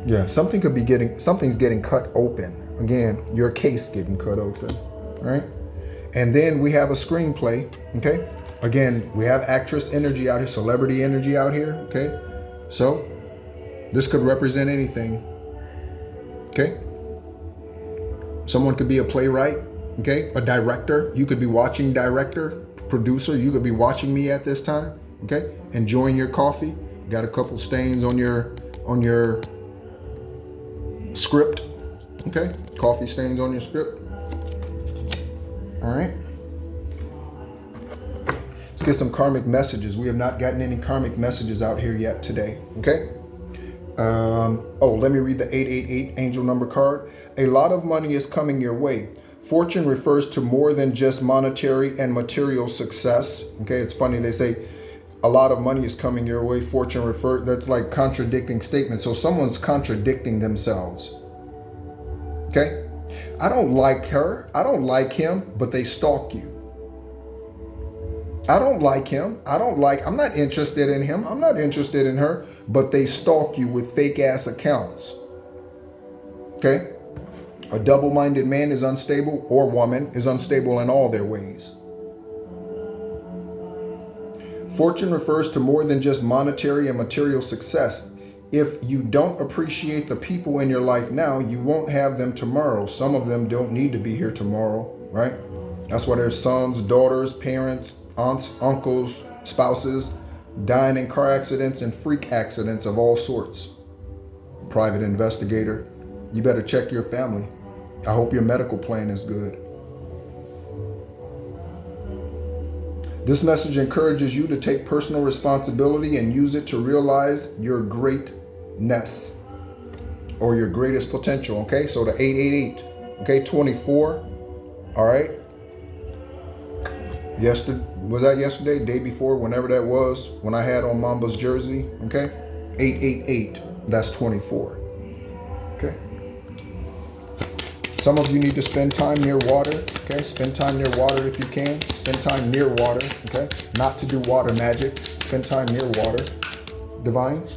Yeah, something's getting cut open. Again, your case getting cut open, all right? And then we have a screenplay, okay? Again, we have actress energy out here, celebrity energy out here, okay? So this could represent anything, okay? Someone could be a playwright, okay? A director. You could be watching director, producer. You could be watching me at this time, okay? Enjoying your coffee. Got a couple stains on your script, okay? Coffee stains on your script. All right. Let's get some karmic messages. We have not gotten any karmic messages out here yet today, okay? Let me read the 888 angel number card. A lot of money is coming your way. Fortune refers to more than just monetary and material success. Okay, it's funny they say a lot of money is coming your way. Fortune refers, that's like contradicting statements. So someone's contradicting themselves. Okay, I don't like her, I don't like him, but they stalk you. I don't like him, I'm not interested in him, I'm not interested in her, but they stalk you with fake ass accounts. Okay? A double-minded man is unstable, or woman is unstable in all their ways. Fortune refers to more than just monetary and material success. If you don't appreciate the people in your life now, you won't have them tomorrow. Some of them don't need to be here tomorrow, right? That's why there's sons, daughters, parents, aunts, uncles, spouses dying in car accidents and freak accidents of all sorts. Private investigator, you better check your family. I hope your medical plan is good. This message encourages you to take personal responsibility and use it to realize your greatness or your greatest potential. Okay, so the 888, okay, 24, all right. Was that yesterday, day before, whenever that was, when I had on Mamba's jersey, okay? 888, that's 24, okay? Some of you need to spend time near water, okay? Spend time near water if you can. Spend time near water, okay? Not to do water magic. Spend time near water. Divine.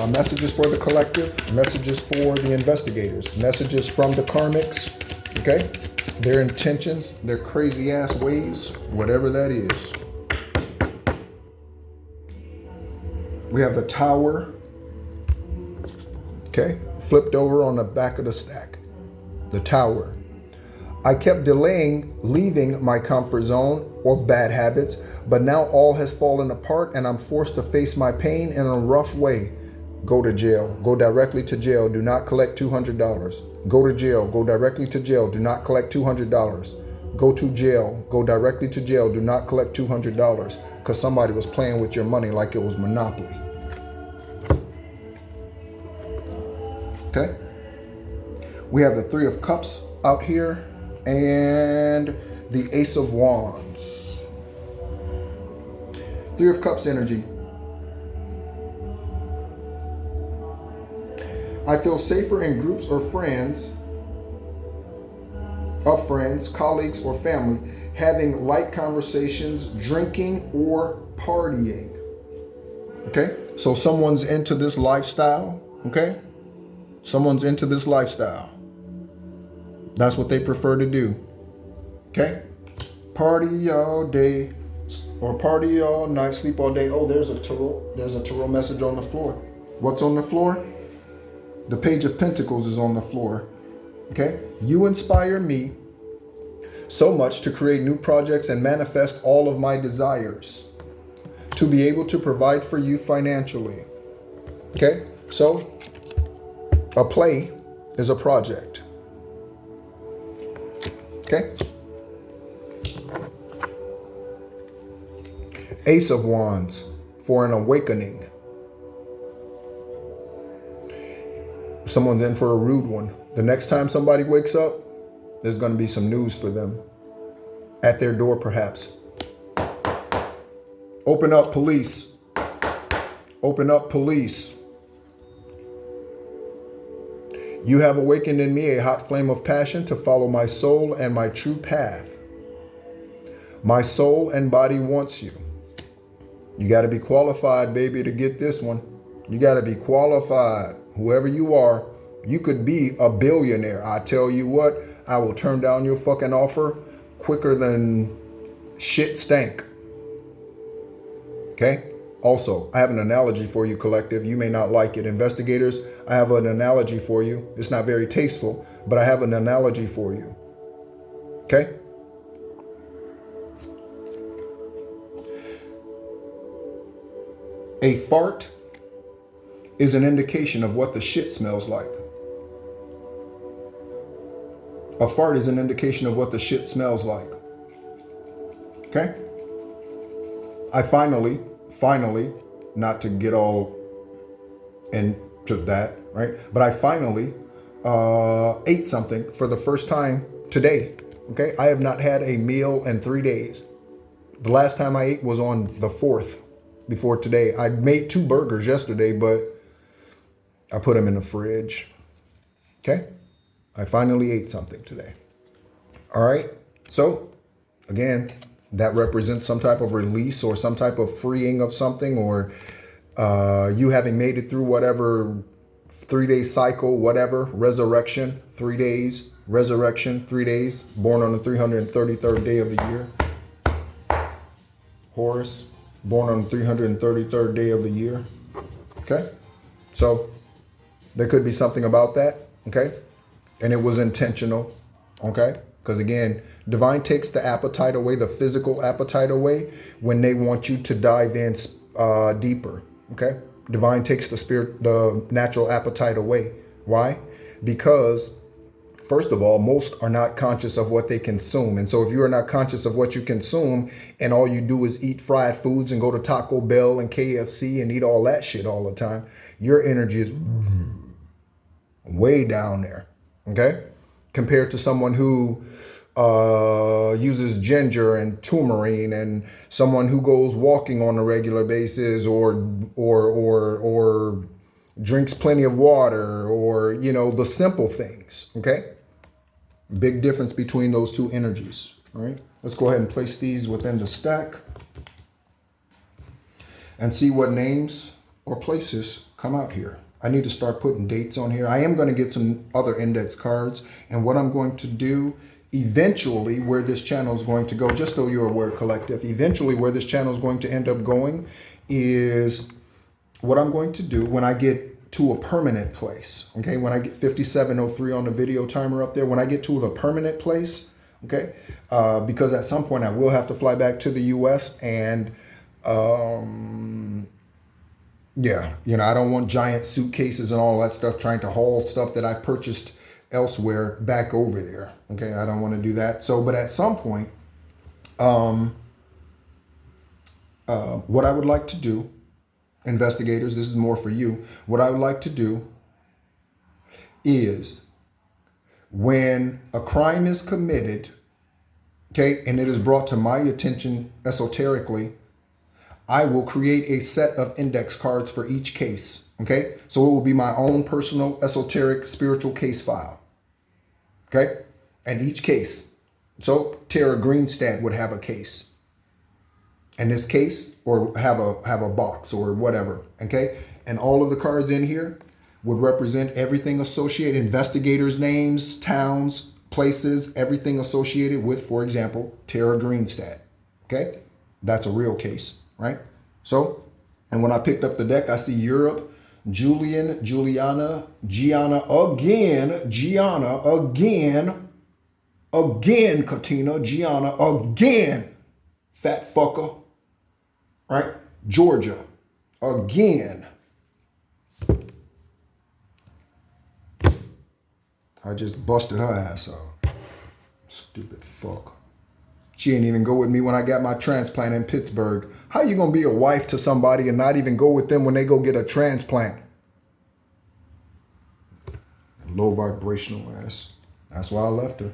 Messages for the collective. Messages for the investigators. Messages from the karmics, okay? Their intentions, their crazy ass ways, whatever that is. We have the Tower, okay? Flipped over on the back of the stack. The Tower. I kept delaying leaving my comfort zone of bad habits, but now all has fallen apart and I'm forced to face my pain in a rough way. Go to jail. Go directly to jail. Do not collect $200. Go to jail. Go directly to jail. Do not collect $200. Go to jail. Go directly to jail. Do not collect $200 because somebody was playing with your money like it was Monopoly. Okay? We have the Three of Cups out here and the Ace of Wands. Three of Cups energy. I feel safer in groups or friends, colleagues, or family, having light conversations, drinking, or partying. Okay? So someone's into this lifestyle, okay? Someone's into this lifestyle. That's what they prefer to do. Okay? Party all day or party all night, sleep all day. Oh, there's a tarot message on the floor. What's on the floor? The Page of Pentacles is on the floor. Okay? You inspire me so much to create new projects and manifest all of my desires, to be able to provide for you financially. Okay? So, a play is a project. Okay? Ace of Wands for an awakening. Someone's in for a rude one. The next time somebody wakes up, there's going to be some news for them. At their door, perhaps. Open up, police. Open up, police. You have awakened in me a hot flame of passion to follow my soul and my true path. My soul and body wants you. You got to be qualified, baby, to get this one. You got to be qualified. Whoever you are, you could be a billionaire. I tell you what, I will turn down your fucking offer quicker than shit stank. Okay? Also, I have an analogy for you, collective. You may not like it. Investigators, I have an analogy for you. It's not very tasteful, but I have an analogy for you. Okay? A fart is an indication of what the shit smells like. A fart is an indication of what the shit smells like. Okay? I finally, not to get all into that, right? But I finally ate something for the first time today. Okay, I have not had a meal in 3 days. The last time I ate was on the 4th before today. I made 2 burgers yesterday, but I put them in the fridge. Okay, I finally ate something today. All right, so again, that represents some type of release or some type of freeing of something, or you having made it through whatever 3-day cycle, whatever, resurrection, 3 days, resurrection, 3 days, born on the 333rd day of the year. Horus, born on the 333rd day of the year. Okay, so there could be something about that. Okay, and it was intentional. Okay, because again, divine takes the appetite away, the physical appetite away, when they want you to dive in deeper. Okay, divine takes the natural appetite away. Why? Because first of all, most are not conscious of what they consume. And so if you are not conscious of what you consume and all you do is eat fried foods and go to Taco Bell and KFC and eat all that shit all the time, your energy is way down there. Okay, compared to someone who uses ginger and turmeric, and someone who goes walking on a regular basis, or drinks plenty of water, or the simple things. Okay, big difference between those two energies. All right, let's go ahead and place these within the stack and see what names or places come out here. I need to start putting dates on here. I am going to get some other index cards, and what I'm going to do eventually, where this channel is going to go, just so you're aware, collective, eventually where this channel is going to end up going is what I'm going to do when I get to a permanent place. Okay, when I get 5703 on the video timer up there, when I get to the permanent place, okay, because at some point I will have to fly back to the US, and yeah, I don't want giant suitcases and all that stuff trying to haul stuff that I've purchased elsewhere back over there. Okay, I don't want to do that. So, but at some point, what I would like to do, investigators, this is more for you. What I would like to do is when a crime is committed, okay, and it is brought to my attention esoterically, I will create a set of index cards for each case. Okay, so it will be my own personal esoteric spiritual case file. Okay, and each case. So Tara Greenstad would have a case, and this case, or have a box or whatever. Okay, and all of the cards in here would represent everything associated, investigators' names, towns, places, everything associated with, for example, Tara Greenstad. Okay, that's a real case, right? So, and when I picked up the deck, I see Europe, Julian, Juliana, Gianna again, Katina, Gianna again, fat fucker, right? Georgia, again. I just busted her ass out. Stupid fuck. She didn't even go with me when I got my transplant in Pittsburgh. How you gonna be a wife to somebody and not even go with them when they go get a transplant? Low vibrational ass. That's why I left her.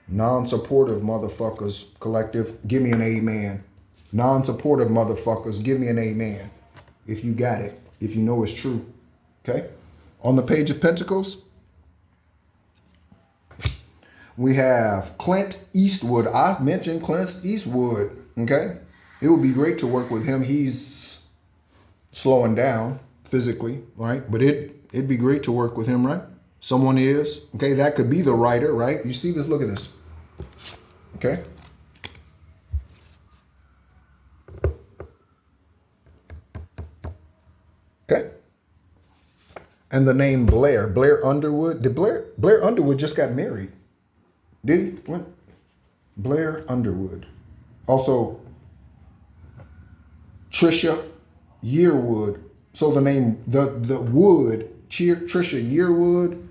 Non-supportive motherfuckers, collective, give me an amen. Non-supportive motherfuckers, give me an amen. If you got it, if you know it's true. Okay? On the Page of Pentacles, we have Clint Eastwood. I mentioned Clint Eastwood. Okay? It would be great to work with him. He's slowing down physically, right? But it'd be great to work with him, right? Someone is. Okay, that could be the writer, right? You see this? Look at this. Okay? Okay? And the name Blair Underwood. Did Blair Underwood just got married? Did he? What? Blair Underwood. Also, Trisha Yearwood. So the name, the Wood, Trisha Yearwood.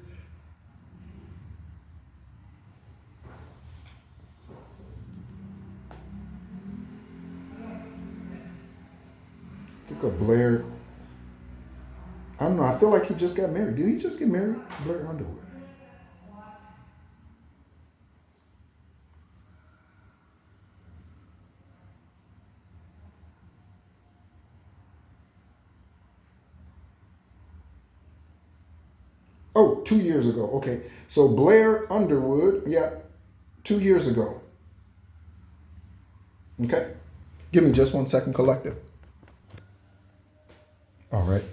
Look at Blair. I don't know. I feel like he just got married. Did he just get married? Blair Underwood. Oh, 2 years ago. Okay. So Blair Underwood, yeah, 2 years ago. Okay. Give me just 1 second, collective. All right.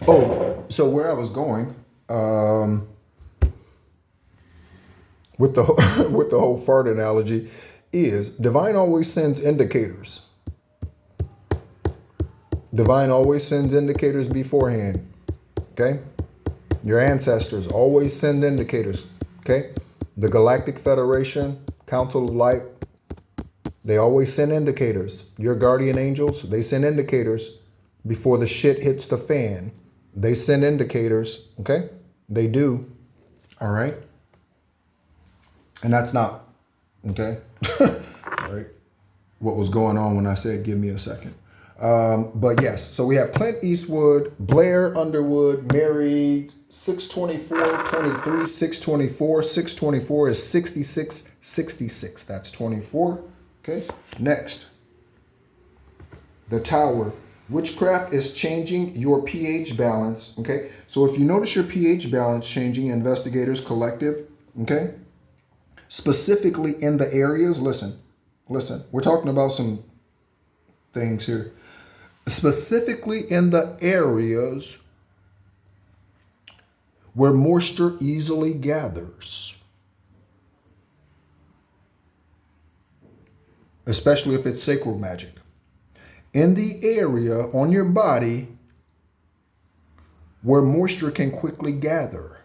Oh, so where I was going with the with the whole fart analogy is divine always sends indicators. Divine always sends indicators beforehand. Okay? Your ancestors always send indicators. Okay? The Galactic Federation, Council of Light, they always send indicators. Your guardian angels, they send indicators before the shit hits the fan. They send indicators. Okay? They do. All right? And that's not, okay? All right? What was going on when I said give me a second. But yes, so we have Clint Eastwood, Blair Underwood, married 6/24/23, 6/24. 6/24 is 6666. That's 24. Okay. Next, the Tower. Witchcraft is changing your pH balance. Okay. So if you notice your pH balance changing, investigators collective. Okay. Specifically in the areas, listen, we're talking about some things here. Specifically in the areas where moisture easily gathers, especially if it's sacral magic. In the area on your body where moisture can quickly gather,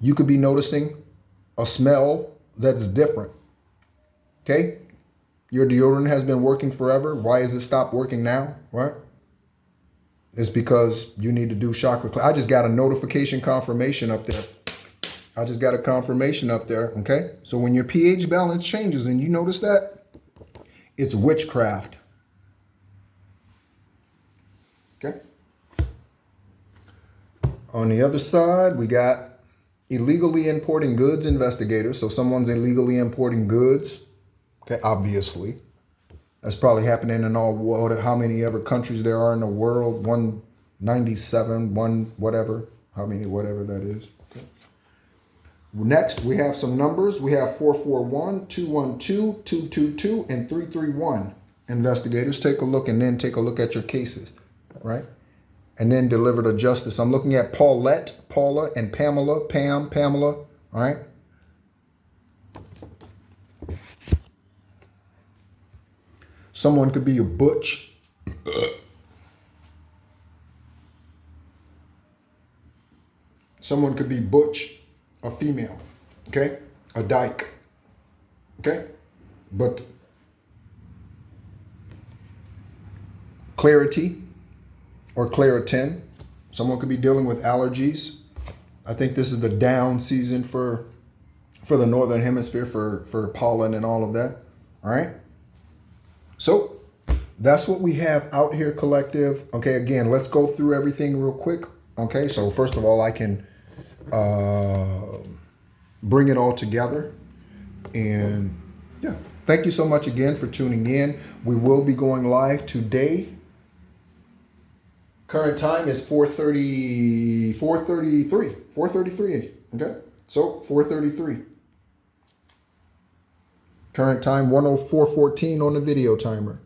you could be noticing a smell that's different. Okay? Your deodorant has been working forever. Why has it stopped working now? Right? It's because you need to do chakra. I just got a notification confirmation up there. I just got a confirmation up there. Okay? So when your pH balance changes and you notice that, it's witchcraft. Okay? On the other side, we got illegally importing goods investigators. So someone's illegally importing goods. Okay, obviously. That's probably happening in all world. How many ever countries there are in the world? 197, one whatever. How many whatever that is. Okay. Next, we have some numbers. We have 441, 212, 222, and 331. Investigators, take a look and then take a look at your cases, right? And then deliver to justice. I'm looking at Paulette, Paula, and Pamela, Pamela, all right? Someone could be a butch. Someone could be butch, a female, okay? A dyke, okay? But clarity or Claritin. Someone could be dealing with allergies. I think this is the down season for the Northern Hemisphere for pollen and all of that, all right? So that's what we have out here, collective. Okay, again, let's go through everything real quick. Okay, so first of all, I can bring it all together. And yeah, thank you so much again for tuning in. We will be going live today. Current time is 4:33. Okay, so 4:33. Current time 1:04:14 on the video timer.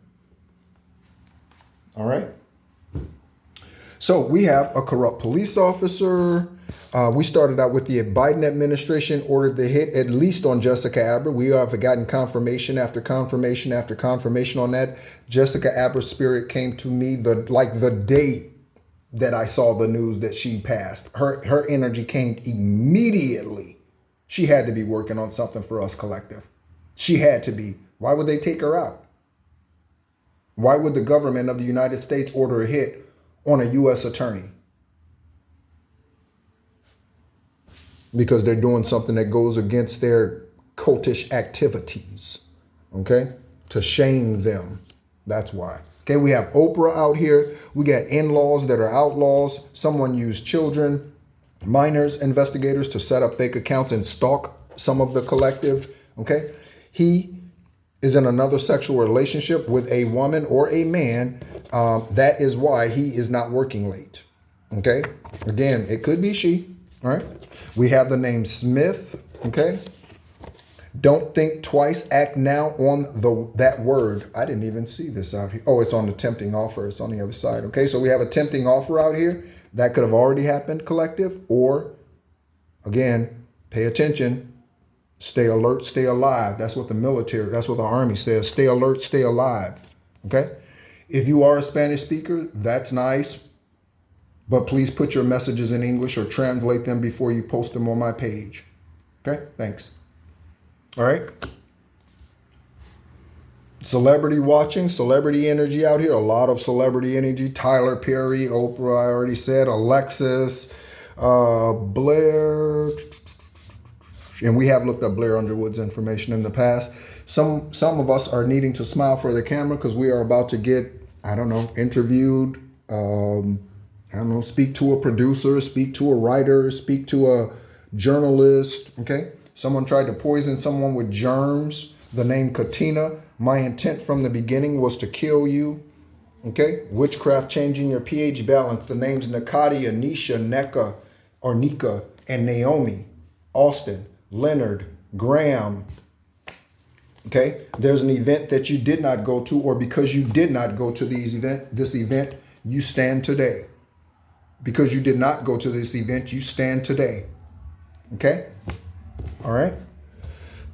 All right. So we have a corrupt police officer. We started out with the Biden administration ordered the hit at least on Jessica Alba. We have gotten confirmation after confirmation after confirmation on that. Jessica Alba's spirit came to me the day that I saw the news that she passed. Her energy came immediately. She had to be working on something for us, collective. She had to be. Why would they take her out? Why would the government of the United States order a hit on a U.S. attorney? Because they're doing something that goes against their cultish activities, okay? To shame them, That's why. Okay, we have Oprah out here. We got in-laws that are outlaws. Someone used children, minors, investigators to set up fake accounts and stalk some of the collective. Okay, he is in another sexual relationship with a woman or a man. That is why he is not working late. Okay, again, it could be she. All right, we have the name Smith. Okay, don't think twice, act now on that word. I didn't even see this out here. Oh, it's on the tempting offer. It's on the other side. Okay, so we have a tempting offer out here. That could have already happened, collective. Or, again, pay attention. Stay alert, stay alive. That's what the military, that's what the Army says. Stay alert, stay alive. Okay? If you are a Spanish speaker, that's nice. But please put your messages in English or translate them before you post them on my page. Okay? Thanks. All right. Celebrity watching, celebrity energy out here. A lot of celebrity energy. Tyler Perry, Oprah, I already said. Alexis, Blair. And we have looked up Blair Underwood's information in the past. Some of us are needing to smile for the camera because we are about to get, I don't know, interviewed. Speak to a producer, speak to a writer, speak to a journalist. Okay. Someone tried to poison someone with germs. The name Katina. My intent from the beginning was to kill you. Okay. Witchcraft changing your pH balance. The names Nakadia, Nisha, Neka, or Nika, and Naomi, Austin, Leonard, Graham. Okay. There's an event that you did not go to, or because you did not go to this event, you stand today. Because you did not go to this event, you stand today. Okay. All right.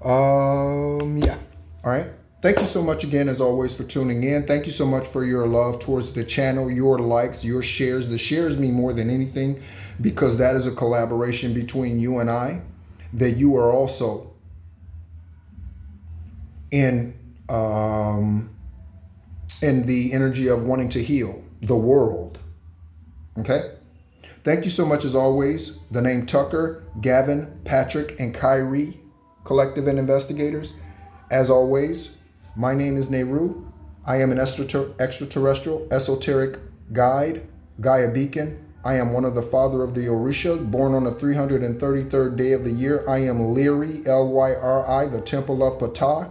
Yeah. All right. Thank you so much again, as always, for tuning in. Thank you so much for your love towards the channel, your likes, your shares. The shares mean more than anything because that is a collaboration between you and I, that you are also in the energy of wanting to heal the world. Okay. Thank you so much, as always. The name Tucker, Gavin, Patrick, and Kyrie, Collective and Investigators. As always, my name is Nehru. I am an extraterrestrial esoteric guide, Gaia Beacon. I am one of the father of the Orisha, born on the 333rd day of the year. I am Lyri, L-Y-R-I, the Temple of Ptah,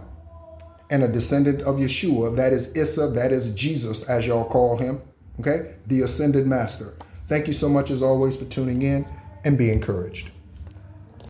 and a descendant of Yeshua. That is Issa, that is Jesus, as y'all call him. Okay? The Ascended Master. Thank you so much, as always, for tuning in, and be encouraged.